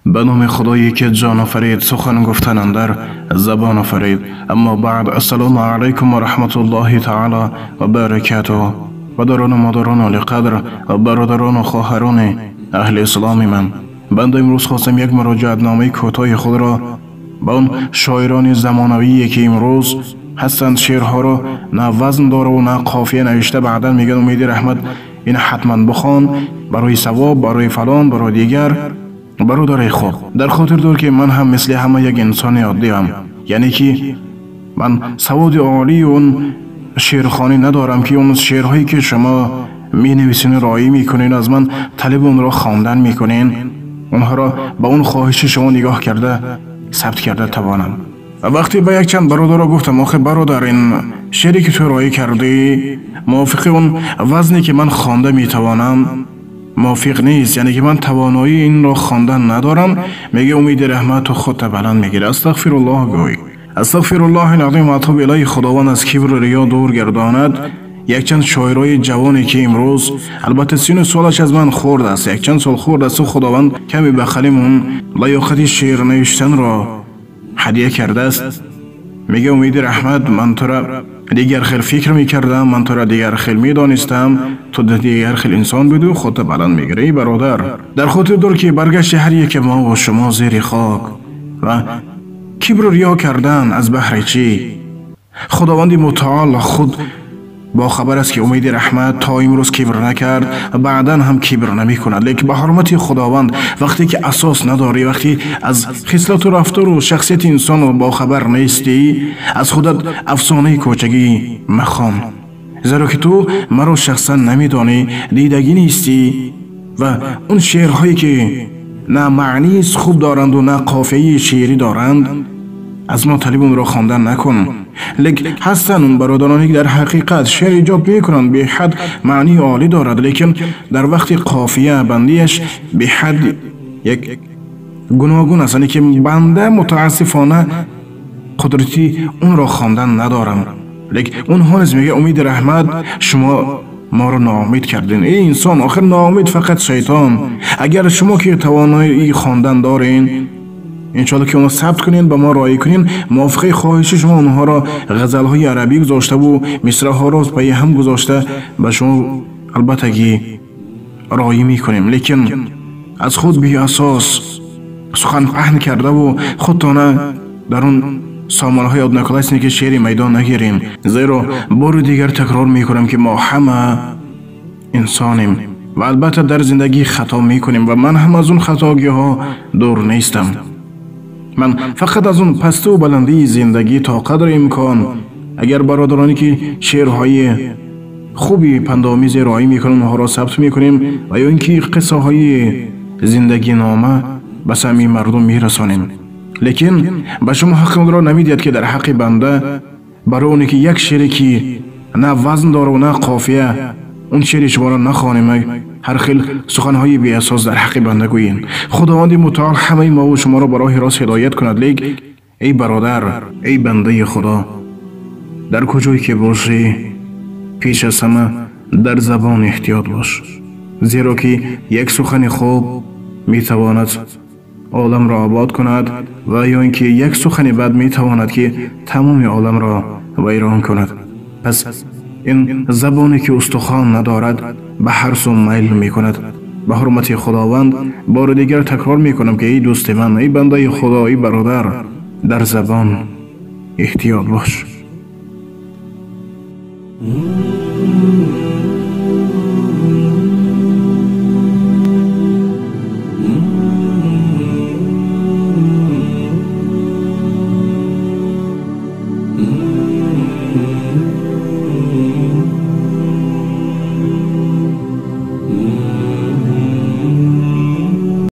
به نام خدایی که جان آفرید، سخن گفتن اندر زبان آفرید. اما بعد، السلام علیکم و رحمت الله تعالی و برکاته. پدران و مادران عالی قدر و برادران و خواهران اهل اسلام من، بنده امروز خواستم یک مراجعت نامه کوتاه خود را با اون شاعران زمانویی که امروز هستند شعرها را نه وزن داره و نه قافیه نوشته، بعدا میگن امید رحمت این حتما بخوان برای ثواب، برای فلان، برای دیگر. برادر خوب، در خاطر دار که من هم مثل همه یک انسان عادی ام، یعنی که من سواد عالی اون شعرخوانی ندارم که اون شعرهایی که شما می نویسین رایی میکنین، از من طلب اون را خواندن میکنین، اونها را با اون خواهش شما نگاه کرده ثبت کرده توانم. و وقتی به یک چند برادر را گفتم آخه برادر این شعری که تو رایی کردی موافق اون وزنی که من خوانده میتوانم موافق نیست، یعنی که من توانایی این را خواندن ندارم، میگه امید رحمت و خودت بلند میگیره. استغفر الله گوی. استغفر الله العظیم و اتوب الیه. خداوند از کبر و ریا دور گرداند یک چند شاعرای جوانی که امروز البته 30 سالش از من خورد است، یک چند سال خورد است، و خداوند کمی بخلیم اون لیاقت شعر نوشتن را هدیه کرده است. میگه امید رحمت من تو را دیگر خیل فکر میکردم، من تو را دیگر خیل میدانستم، تو دیگر خیل انسان بودی و خودت بلند میگیری. برادر، در خاطر دار که برگشت هر یک ما و شما زیر خاک و کبر و ریا کردن از بهر چی؟ خداوند متعال خود با خبر است که امید رحمت تا امروز کبر نکرد و بعدا هم کبر نمی کند، لیکن به حرمت خداوند وقتی که اساس نداری، وقتی از خصلت و رفتار و شخصیت انسان با خبر نیستی، از خودت افسانه کوچگی مخوان، زیرا که تو مرا شخصا نمیدانی، دیدگی نیستی و اون شعرهایی که نه معنی خوب دارند و نه قافیه شعری دارند از ما طلب اون را خواندن نکن. لیکن هستن اون برادرانی که در حقیقت شعر ایجاد میکنند، به حد معنی عالی دارد، لیکن در وقت قافیه بندیش به حد یک گوناگون است که بنده متاسفانه قدرتی اون را خواندن ندارم. لیکن اون هنوز میگه امید رحمت شما ما رو ناامید کردین. ای انسان، آخر ناامید فقط شیطان. اگر شما که توانایی خواندن دارین، انشالله که اونو ثبت کنین، با ما رایی کنین، موافق خواهش شما اونها را غزلهای عربی گذاشته و مصرعها را پای هم گذاشته به شما البته که رایی میکنیم، لیکن از خود بی اساس سخن پهن کرده و خودتانه در اون سامانه های یاد نکلایسنی که شعری میدان نگیرین، زیرا بار دیگر تکرار میکنم که ما همه انسانیم و البته در زندگی خطا میکنیم و من هم از اون خطاگی ها دور نیستم. من فقط از اون پسته و بلندی زندگی تا قدر امکان اگر برادرانی که شعرهای خوبی پندآمیز ارائه میکنن اونها را ثبت میکنیم و یا اینکه قصه های زندگی نامه به سمی مردم میرسانیم، لیکن به شما حق را نمیدید که در حق بنده برای اونی که یک شعری که نه وزن داره و نه قافیه اون شعر شما را نخوانیم، هر خیل سخنهای بی اساس در حق بنده گویین. خداوند متعال همه ما و شما را به راه راست هدایت کند. لیک ای برادر، ای بنده خدا، در کجایی که باشی پیش از همه در زبان احتیاط باش، زیرا که یک سخن خوب میتواند عالم را آباد کند و یا اینکه یک سخن بد میتواند که تمام عالم را ویران کند. پس این زبانی که استخوان ندارد به هر سو میل می کند. به حرمت خداوند بار دیگر تکرار می کنم که ای دوست من، ای بنده خدا، ای برادر، در زبان احتیاط باش.